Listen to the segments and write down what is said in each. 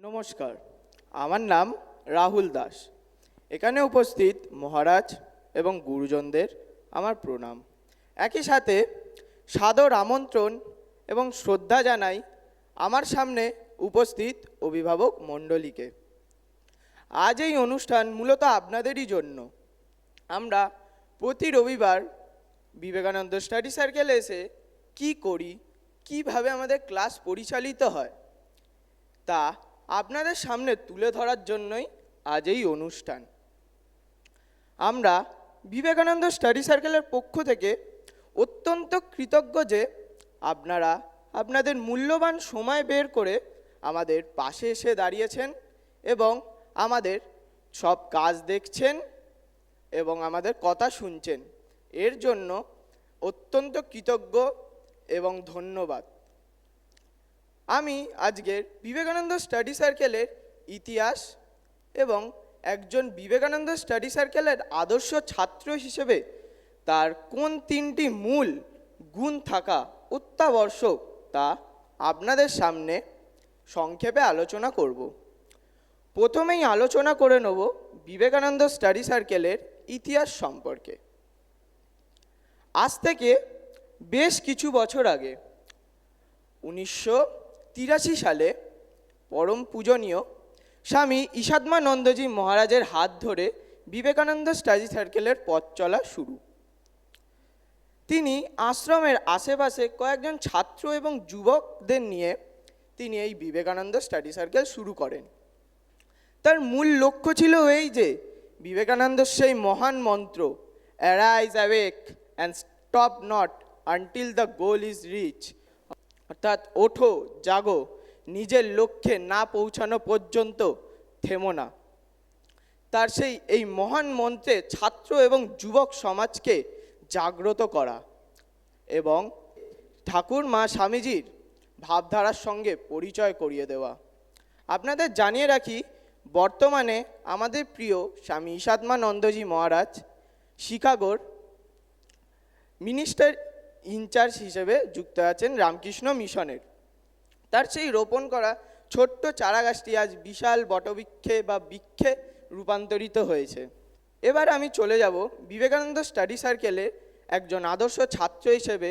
নমস্কার, আমার নাম রাহুল দাস। এখানে উপস্থিত মহারাজ এবং গুরুজনদের আমার প্রণাম। একই সাথে সাদর আমন্ত্রণ এবং শ্রদ্ধা জানাই আমার সামনে উপস্থিত অভিভাবক মণ্ডলীকে। আজ এই অনুষ্ঠান মূলত আপনাদেরই জন্য। আমরা প্রতি রবিবার বিবেকানন্দ স্টাডি সার্কেলে এসে কি করি, কিভাবে আমাদের ক্লাস পরিচালিত হয়, তা আপনাদের সামনে তুলে ধরার জন্যই আজ এই অনুষ্ঠান। আমরা বিবেকানন্দ স্টাডি সার্কেলের পক্ষ থেকে অত্যন্ত কৃতজ্ঞ যে আপনারা আপনাদের মূল্যবান সময় বের করে আমাদের পাশে এসে দাঁড়িয়েছেন এবং আমাদের সব কাজ দেখছেন এবং আমাদের কথা শুনছেন। এর জন্য অত্যন্ত কৃতজ্ঞ এবং ধন্যবাদ। আমি আজকের বিবেকানন্দ স্টাডি সার্কেলের ইতিহাস এবং একজন বিবেকানন্দ স্টাডি সার্কেলের আদর্শ ছাত্র হিসেবে তার কোন তিনটি মূল গুণ থাকা অত্যাবশ্যক তা আপনাদের সামনে সংক্ষেপে আলোচনা করব। প্রথমেই আলোচনা করে নেব বিবেকানন্দ স্টাডি সার্কেলের ইতিহাস সম্পর্কে। আজ থেকে বেশ কিছু বছর আগে 1983 সালে পরম পূজনীয় স্বামী ঈশাত্মানন্দজি মহারাজের হাত ধরে বিবেকানন্দ স্টাডি সার্কেলের পথ চলা শুরু। তিনি আশ্রমের আশেপাশে কয়েকজন ছাত্র এবং যুবকদের নিয়ে তিনি এই বিবেকানন্দ স্টাডি সার্কেল শুরু করেন। তার মূল লক্ষ্য ছিল এই যে বিবেকানন্দের সেই মহান মন্ত্র arise awake and stop not until the goal is reach, অর্থাৎ ওঠো জাগো, নিজের লক্ষ্যে না পৌঁছানো পর্যন্ত থেমো না। তার এই মহান মন্ত্রে ছাত্র এবং যুবক সমাজকে জাগ্রত করা এবং ঠাকুর মা স্বামীজির ভাবধারার সঙ্গে পরিচয় করিয়ে দেওয়া। আপনাদের জানিয়ে রাখি, বর্তমানে আমাদের প্রিয় স্বামী ঈশাত্মানন্দজি মহারাজ শিকাগোর মিনিস্টার ইনচার্জ হিসেবে যুক্ত আছেন রামকৃষ্ণ মিশনের। তার সেই রোপণ করা ছোট্ট চারাগাছটি আজ বিশাল বটবৃক্ষে বা বৃক্ষে রূপান্তরিত হয়েছে। এবার আমি চলে যাব বিবেকানন্দ স্টাডি সার্কেলে একজন আদর্শ ছাত্র হিসেবে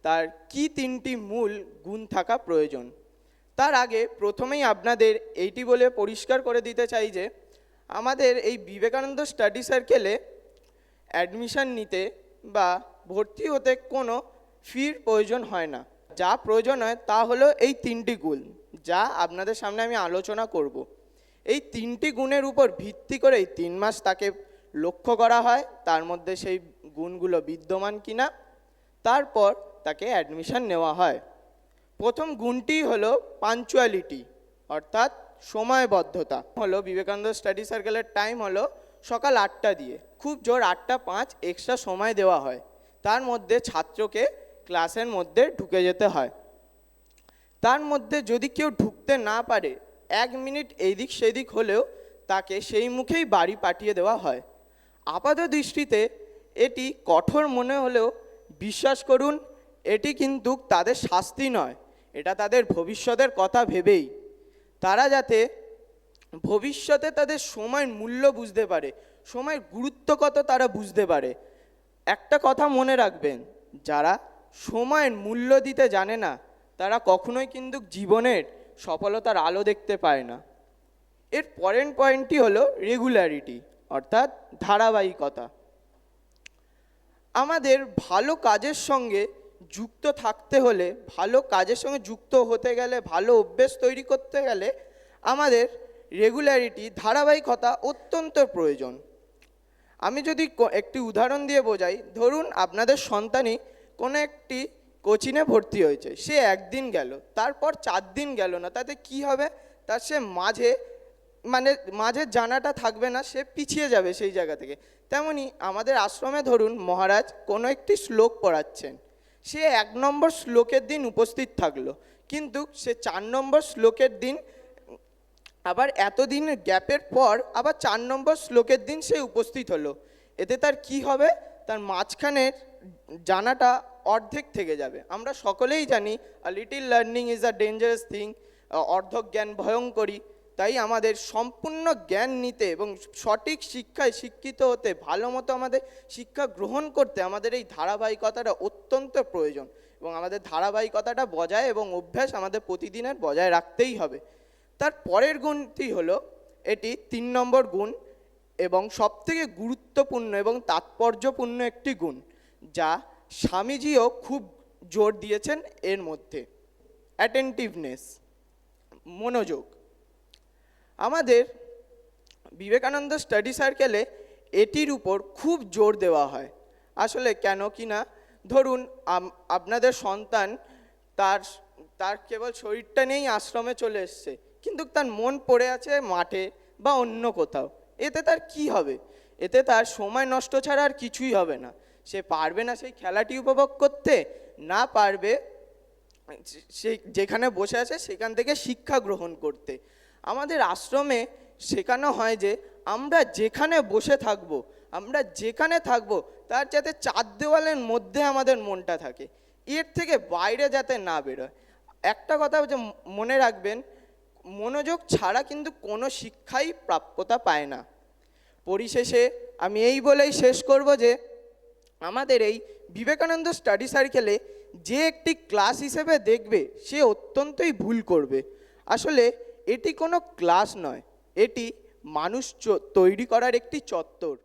তার কি তিনটি মূল গুণ থাকা প্রয়োজন। তার আগে প্রথমেই আপনাদের এইটি বলে পরিষ্কার করে দিতে চাই যে আমাদের এই বিবেকানন্দ স্টাডি সার্কেলে অ্যাডমিশন নিতে বা ভর্তি হতে কোনো ফির প্রয়োজন হয় না। যা প্রয়োজন হয় তা হলো এই তিনটি গুণ, যা আপনাদের সামনে আমি আলোচনা করব। এই তিনটি গুণের উপর ভিত্তি করে এই 3 মাস তাকে লক্ষ্য করা হয়, তার মধ্যে সেই গুণগুলো বিদ্যমান কিনা, তারপর তাকে অ্যাডমিশন নেওয়া হয়। প্রথম গুণটি হলো পাঞ্চুয়ালিটি, অর্থাৎ সময়বদ্ধতা। হলো বিবেকানন্দ স্টাডি সার্কেলের টাইম হলো সকাল 8টা দিয়ে খুব জোর 8:05 এক্সট্রা সময় দেওয়া হয়। তার মধ্যে ছাত্রকে ক্লাসের মধ্যে ঢুকে যেতে হয়। তার মধ্যে যদি কেউ ঢুকতে না পারে 1 মিনিট এইদিক সেদিক হলেও তাকে সেই মুখেই বাড়ি পাঠিয়ে দেওয়া হয়। আপাত দৃষ্টিতে এটি কঠোর মনে হলেও বিশ্বাস করুন, এটি কিন্তু তাদের শাস্তি নয়, এটা তাদের ভবিষ্যতের কথা ভেবেই। তারা যাতে ভবিষ্যতে তাদের সময়ের মূল্য বুঝতে পারে, সময়ের গুরুত্ব কত তারা বুঝতে পারে। একটা কথা মনে রাখবেন, যারা সময়ের মূল্য দিতে জানে না তারা কখনোই কিন্তু জীবনের সফলতার আলো দেখতে পায় না। এর পরের পয়েন্টটি হলো রেগুলারিটি, অর্থাৎ ধারাবাহিকতা। আমাদের ভালো কাজের সঙ্গে যুক্ত থাকতে হলে, ভালো কাজের সঙ্গে যুক্ত হতে গেলে, ভালো অভ্যেস তৈরি করতে গেলে আমাদের রেগুলারিটি, ধারাবাহিকতা অত্যন্ত প্রয়োজন। আমি যদি একটি উদাহরণ দিয়ে বোঝাই, ধরুন আপনাদের সন্তানই কোনো একটি কোচিংয়ে ভর্তি হয়েছে, সে একদিন গেল, তারপর 4 দিন গেল না, তাতে কি হবে? তার সে মাঝে জানাটা থাকবে না, সে পিছিয়ে যাবে সেই জায়গা থেকে। তেমনি আমাদের আশ্রমে ধরুন মহারাজ কোনো একটি শ্লোক পড়াচ্ছেন, সে 1 নম্বর শ্লোকের দিন উপস্থিত থাকলো, কিন্তু সে 4 নম্বর শ্লোকের দিন আবার এতদিন গ্যাপের পর আবার 4 নম্বর শ্লোকের দিন সে উপস্থিত হলো। এতে তার কি হবে? তার মাঝখানের জানাটা অর্ধেক থেকে যাবে। আমরা সকলেই জানি little learning is a dangerous thing, অর্ধজ্ঞান ভয়ঙ্করী। তাই আমাদের সম্পূর্ণ জ্ঞান নিতে এবং সঠিক শিক্ষায় শিক্ষিত হতে, ভালো মতো আমাদের শিক্ষা গ্রহণ করতে আমাদের এই ধারাবাহিকতাটা অত্যন্ত প্রয়োজন, এবং আমাদের ধারাবাহিকতাটা বজায় এবং অভ্যাস আমাদের প্রতিদিনের বজায় রাখতেই হবে। তার পরের গুণটি হলো, এটি 3 নম্বর গুণ এবং সবথেকে গুরুত্বপূর্ণ এবং তাৎপর্যপূর্ণ একটি গুণ, যা স্বামীজিও খুব জোর দিয়েছেন এর মধ্যে, অ্যাটেন্টিভনেস, মনোযোগ। আমাদের বিবেকানন্দ স্টাডি সার্কেলে এটির উপর খুব জোর দেওয়া হয়। আসলে কেন কি না, ধরুন আপনাদের সন্তান তার কেবল শরীরটা নিয়েই আশ্রমে চলে এসছে, কিন্তু তার মন পড়ে আছে মাঠে বা অন্য কোথাও। এতে তার কি হবে? এতে তার সময় নষ্ট ছাড়া আর কিছুই হবে না। সে পারবে না সেই খেলাটি উপভোগ করতে, না পারবে সে যেখানে বসে আছে সেখান থেকে শিক্ষা গ্রহণ করতে। আমাদের আশ্রমে শেখানো হয় যে আমরা যেখানে বসে থাকবো, আমরা যেখানে থাকবো, তার যাতে 4 দেওয়ালের মধ্যে আমাদের মনটা থাকে, এর থেকে বাইরে যাতে না বেরোয়। একটা কথা যে মনে রাখবেন, মনোযোগ ছাড়া কিন্তু কোনো শিক্ষাই প্রাপ্যতা পায় না। পরিশেষে আমি এই বলেই শেষ করব যে আমাদের এই বিবেকানন্দ স্টাডি সার্কেলে যে একটি ক্লাস হিসেবে দেখবে সে অত্যন্তই ভুল করবে। আসলে এটি কোনো ক্লাস নয়, এটি মানুষ তৈরি করার একটি চত্বর।